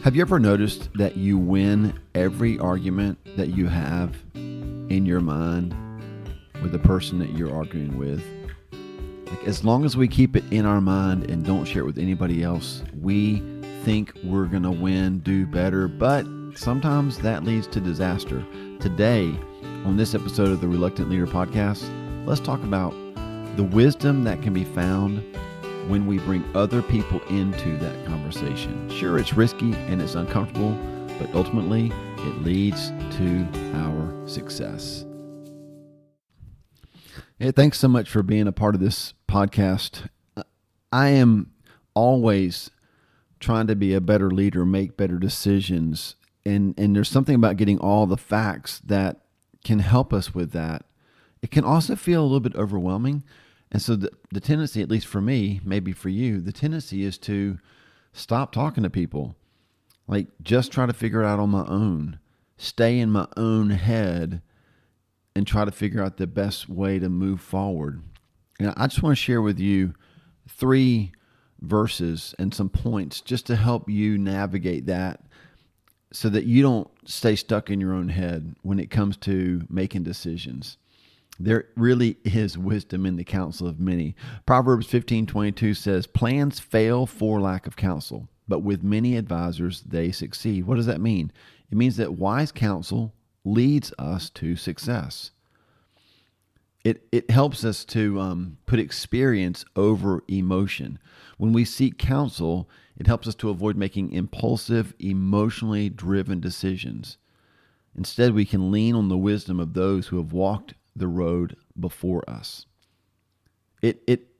Have you ever noticed that you win every argument that you have in your mind with the person that you're arguing with? Like, as long as we keep it in our mind and don't share it with anybody else, we think we're going to win, do better, but sometimes that leads to disaster. Today, on this episode of the Reluctant Leader podcast, let's talk about the wisdom that can be found when we bring other people into that conversation. Sure, it's risky and it's uncomfortable, but ultimately it leads to our success. Hey, thanks so much for being a part of this podcast. I am always trying to be a better leader, make better decisions, and there's something about getting all the facts that can help us with that. It can also feel a little bit overwhelming. And so the tendency, at least for me, maybe for you, the tendency is to stop talking to people. Like, just try to figure it out on my own, stay in my own head, and try to figure out the best way to move forward. And I just want to share with you 3 verses and some points just to help you navigate that so that you don't stay stuck in your own head when it comes to making decisions. There really is wisdom in the counsel of many. Proverbs 15:22 says, "Plans fail for lack of counsel, but with many advisors they succeed." What does that mean? It means that wise counsel leads us to success. It helps us to put experience over emotion. When we seek counsel, it helps us to avoid making impulsive, emotionally driven decisions. Instead, we can lean on the wisdom of those who have walked the road before us. It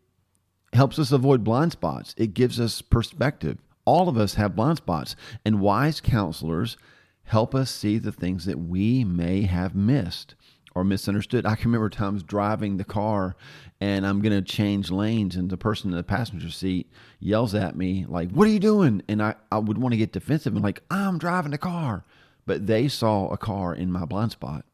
helps us avoid blind spots. It gives us perspective. All of us have blind spots, and wise counselors help us see the things that we may have missed or misunderstood. I can remember times driving the car and I'm going to change lanes and the person in the passenger seat yells at me like, "What are you doing?" And I would want to get defensive and like, "I'm driving the car." But they saw a car in my blind spot.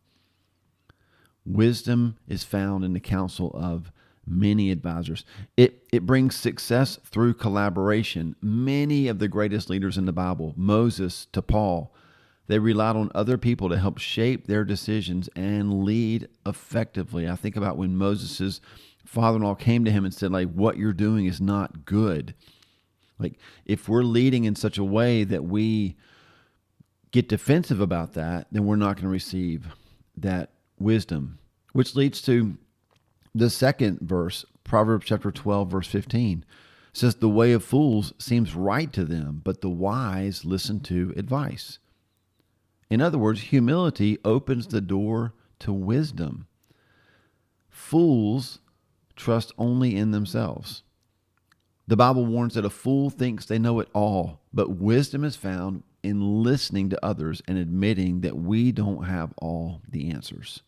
Wisdom is found in the counsel of many advisors. It brings success through collaboration. Many of the greatest leaders in the Bible, Moses to Paul, they relied on other people to help shape their decisions and lead effectively. I think about when Moses' father-in-law came to him and said, like, "What you're doing is not good." Like, if we're leading in such a way that we get defensive about that, then we're not going to receive that wisdom, which leads to the second verse, Proverbs chapter 12, verse 15. Says, "The way of fools seems right to them, but the wise listen to advice." In other words, humility opens the door to wisdom. Fools trust only in themselves. The Bible warns that a fool thinks they know it all, but wisdom is found in listening to others and admitting that we don't have all the answers.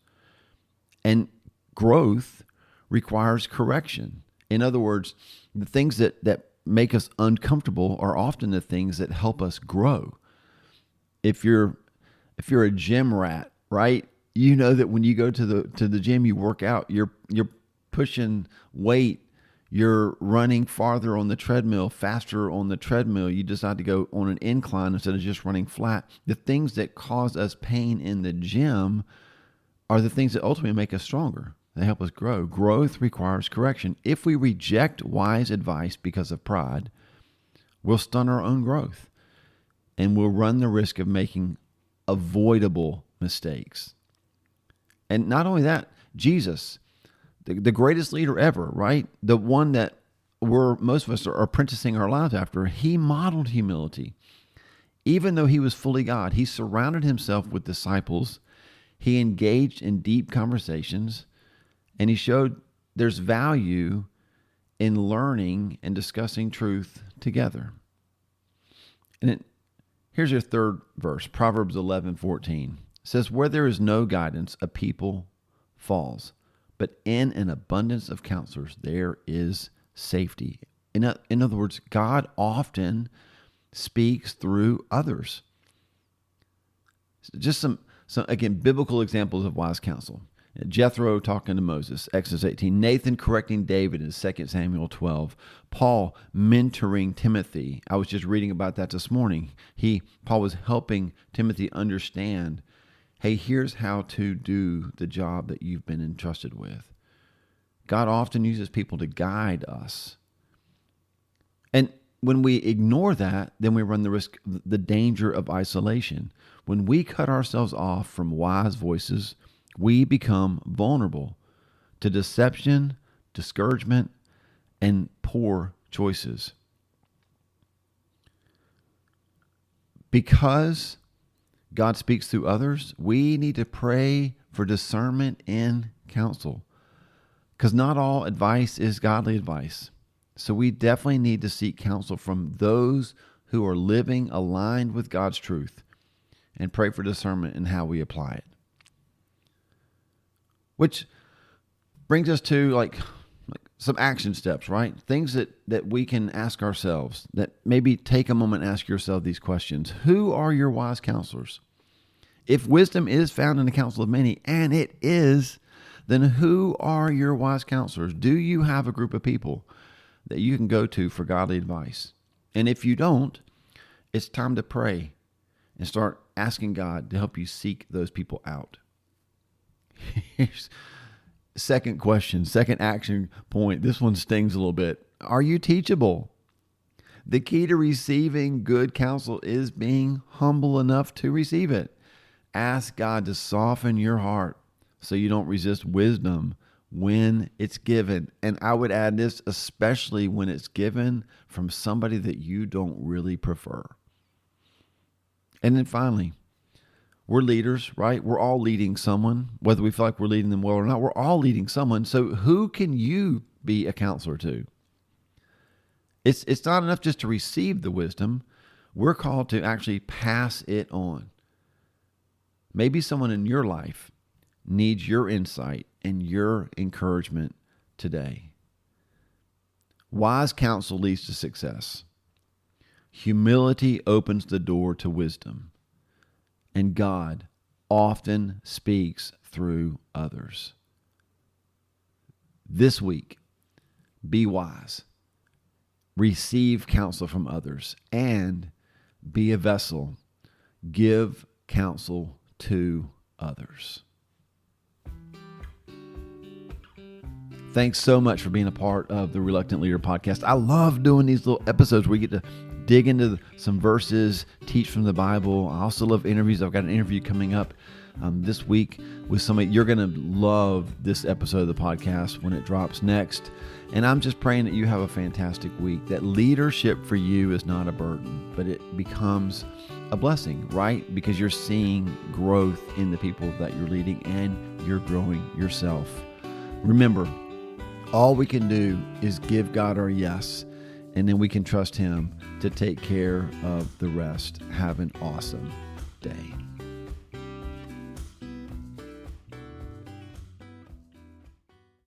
And growth requires correction. In other words, the things that make us uncomfortable are often the things that help us grow. If you're a gym rat, right? You know that when you go to the gym, you work out, you're pushing weight, you're running farther on the treadmill, faster on the treadmill. You decide to go on an incline instead of just running flat. The things that cause us pain in the gym are the things that ultimately make us stronger. They help us grow. Growth requires correction. If we reject wise advice because of pride, we'll stunt our own growth and we'll run the risk of making avoidable mistakes. And not only that, Jesus, the greatest leader ever, right? The one that most of us are apprenticing our lives after, he modeled humility. Even though he was fully God, he surrounded himself with disciples. He engaged in deep conversations, and he showed there's value in learning and discussing truth together. And here's your third verse, Proverbs 11:14. It says, "Where there is no guidance, a people falls, but in an abundance of counselors there is safety." In other words, God often speaks through others. Just some again, biblical examples of wise counsel. Jethro talking to Moses, Exodus 18. Nathan correcting David in 2 Samuel 12. Paul mentoring Timothy. I was just reading about that this morning. Paul was helping Timothy understand, hey, here's how to do the job that you've been entrusted with. God often uses people to guide us. And when we ignore that, then we run the risk, the danger of isolation. When we cut ourselves off from wise voices, we become vulnerable to deception, discouragement, and poor choices. Because God speaks through others, we need to pray for discernment in counsel. Because not all advice is godly advice. So we definitely need to seek counsel from those who are living aligned with God's truth and pray for discernment in how we apply it. Which brings us to like some action steps, right? Things that we can ask ourselves, that maybe take a moment and ask yourself these questions. Who are your wise counselors? If wisdom is found in the counsel of many, and it is, then who are your wise counselors? Do you have a group of people that you can go to for godly advice? And if you don't, it's time to pray and start asking God to help you seek those people out. Here's second question, second action point. This one stings a little bit. Are you teachable? The key to receiving good counsel is being humble enough to receive it. Ask God to soften your heart so you don't resist wisdom when it's given. And I would add this, especially when it's given from somebody that you don't really prefer. And then finally, we're leaders, right? We're all leading someone, whether we feel like we're leading them well or not. We're all leading someone. So who can you be a counselor to? It's not enough just to receive the wisdom. We're called to actually pass it on. Maybe someone in your life needs your insight and your encouragement today. Wise counsel leads to success. Humility opens the door to wisdom. And God often speaks through others. This week, be wise. Receive counsel from others and be a vessel. Give counsel to others. Thanks so much for being a part of the Reluctant Leader podcast. I love doing these little episodes where we get to dig into some verses, teach from the Bible. I also love interviews. I've got an interview coming up this week with somebody. You're going to love this episode of the podcast when it drops next. And I'm just praying that you have a fantastic week, that leadership for you is not a burden, but it becomes a blessing, right? Because you're seeing growth in the people that you're leading and you're growing yourself. Remember, all we can do is give God our yes, and then we can trust Him to take care of the rest. Have an awesome day.